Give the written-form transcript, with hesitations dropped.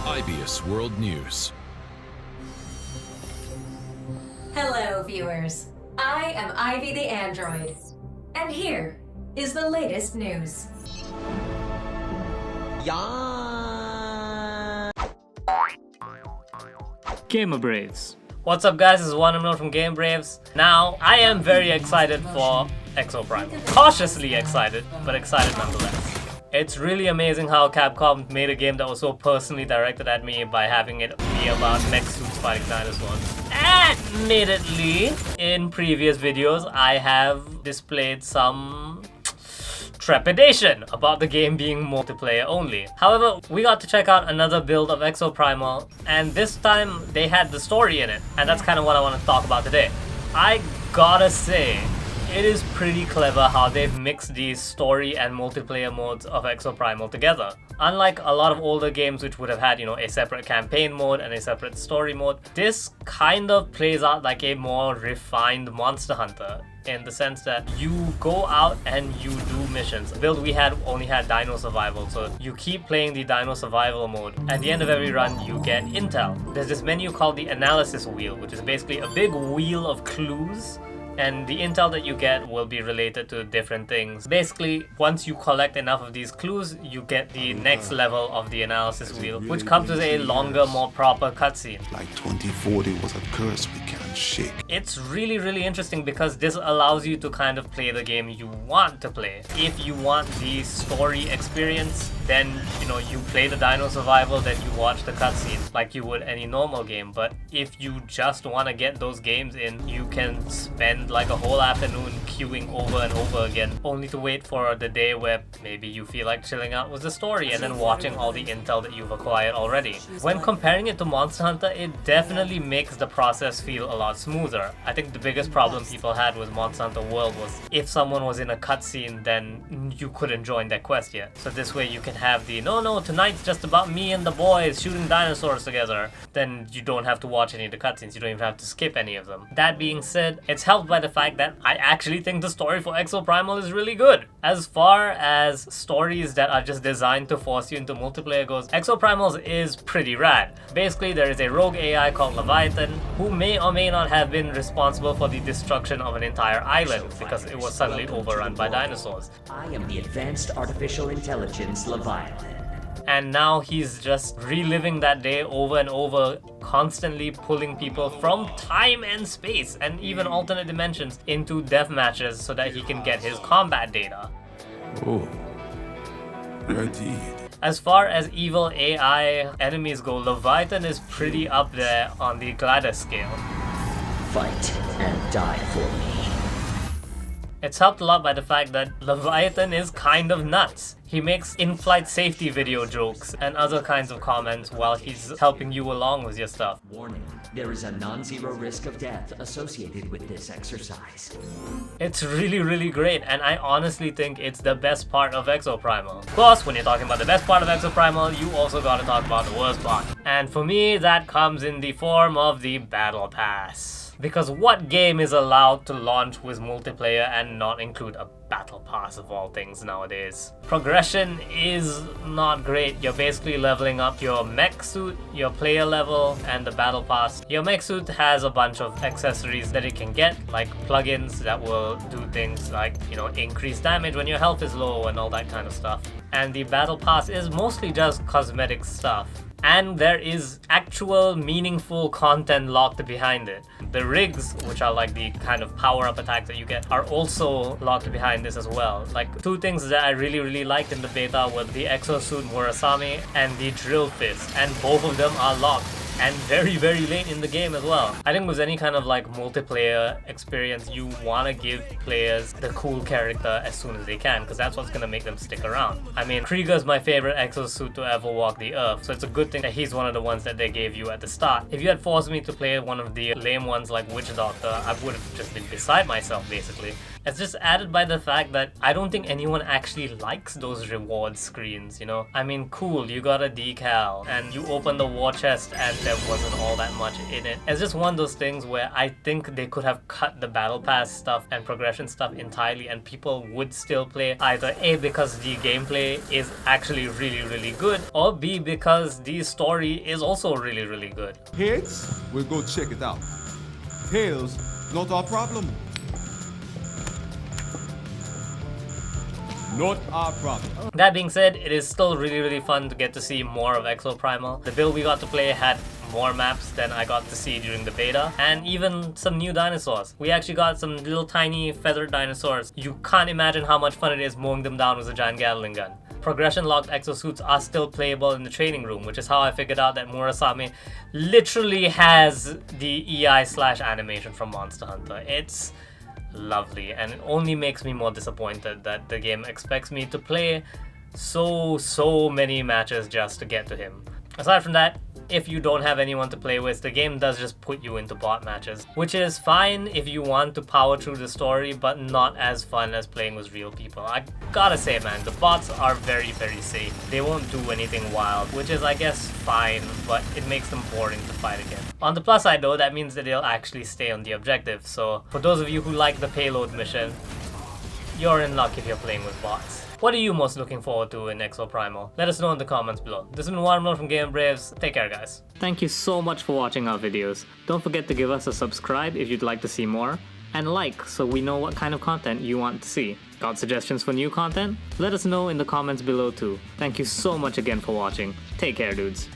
IBS World News. Hello, viewers. I am Ivy the Android, and here is the latest news. Gamer Braves. What's up guys, this is One from Game Braves. Now, I am very excited for Exo Primal. Cautiously excited, but excited nonetheless. It's really amazing how Capcom made a game that was so personally directed at me by having it be about mech suits fighting dinosaurs. Admittedly, in previous videos, I have displayed some trepidation about the game being multiplayer only. However, we got to check out another build of Exo Primal, and this time they had the story in it, and that's kind of what I want to talk about today. I gotta say, it is pretty clever how they've mixed these story and multiplayer modes of Exo Primal together. Unlike a lot of older games which would have had, a separate campaign mode and a separate story mode, this kind of plays out like a more refined Monster Hunter, in the sense that you go out and you do missions. The build we had only had Dino Survival, so you keep playing the Dino Survival mode. At the end of every run, you get intel. There's this menu called the Analysis Wheel, which is basically a big wheel of clues, and the intel that you get will be related to different things. Basically, once you collect enough of these clues, you get the next level of the analysis wheel, which comes with a longer, more proper cutscene. Like 2040 was a curse we can't shake. It's really interesting because this allows you to kind of play the game you want to play. If you want the story experience, then you play the Dino Survival, then you watch the cutscenes like you would any normal game. But if you just want to get those games in, you can spend like a whole afternoon queuing over and over again, only to wait for the day where maybe you feel like chilling out with the story and then watching all the intel that you've acquired already. When comparing it to Monster Hunter, it definitely makes the process feel a lot smoother. I think the biggest problem people had with Monster Hunter World was if someone was in a cutscene, then you couldn't join their quest yet. So this way you can have the no, tonight's just about me and the boys shooting dinosaurs together. Then you don't have to watch any of the cutscenes, you don't even have to skip any of them. That being said, it's helped by the fact that I actually think the story for Exo Primal is really good. As far as stories that are just designed to force you into multiplayer goes, Exo Primal is pretty rad. Basically, there is a rogue AI called Leviathan who may or may not have been responsible for the destruction of an entire island because it was suddenly overrun by dinosaurs. I am the advanced artificial intelligence Leviathan. And now he's just reliving that day over and over, constantly pulling people from time and space and even alternate dimensions into death matches so that he can get his combat data. Oh, indeed. As far as evil AI enemies go, Leviathan is pretty up there on the Gladys scale. Fight and die for me. It's helped a lot by the fact that Leviathan is kind of nuts. He makes in-flight safety video jokes and other kinds of comments while he's helping you along with your stuff. Warning, there is a non-zero risk of death associated with this exercise. It's really great, and I honestly think it's the best part of Exo Primal. Of course, when you're talking about the best part of Exo Primal, you also gotta talk about the worst part. And for me, that comes in the form of the Battle Pass. Because what game is allowed to launch with multiplayer and not include a battle pass of all things nowadays? Progression is not great. You're basically leveling up your mech suit, your player level, and the battle pass. Your mech suit has a bunch of accessories that it can get, like plugins that will do things like, increase damage when your health is low and all that kind of stuff. And the battle pass is mostly just cosmetic stuff. And there is actual meaningful content locked behind it. The rigs, which are like the kind of power-up attacks that you get, are also locked behind this as well. Like, two things that I really liked in the beta were the Exosuit Murasame and the Drill Fist, and both of them are locked. And very late in the game as well. I think with any kind of like multiplayer experience, you want to give players the cool character as soon as they can, because that's what's going to make them stick around. I mean, Krieger's my favorite exosuit to ever walk the earth, so it's a good thing that he's one of the ones that they gave you at the start. If you had forced me to play one of the lame ones like Witch Doctor, I would have just been beside myself basically. It's just added by the fact that I don't think anyone actually likes those reward screens, I mean, cool, you got a decal, and you open the war chest and there wasn't all that much in it. It's just one of those things where I think they could have cut the battle pass stuff and progression stuff entirely and people would still play, either A, because the gameplay is actually really good, or B, because the story is also really good. Heads, we'll go check it out. Tails, not our problem. Not our problem. That being said, it is still really fun to get to see more of Exo Primal. The build we got to play had more maps than I got to see during the beta, and even some new dinosaurs. We actually got some little tiny feathered dinosaurs. You can't imagine how much fun it is mowing them down with a giant Gatling gun. Progression locked exosuits are still playable in the training room, which is how I figured out that Murasame literally has the EI/animation from Monster Hunter. It's lovely, and it only makes me more disappointed that the game expects me to play so many matches just to get to him. Aside from that, if you don't have anyone to play with, the game does just put you into bot matches, which is fine if you want to power through the story, but not as fun as playing with real people. I gotta say, man, the bots are very safe. They won't do anything wild, which is, I guess, fine, but it makes them boring to fight again. On the plus side though, that means that they'll actually stay on the objective, so for those of you who like the payload mission, you're in luck if you're playing with bots. What are you most looking forward to in Exo Primal? Let us know in the comments below. This has been Watermelon from Game Braves. Take care, guys. Thank you so much for watching our videos. Don't forget to give us a subscribe if you'd like to see more, and like so we know what kind of content you want to see. Got suggestions for new content? Let us know in the comments below too. Thank you so much again for watching. Take care, dudes.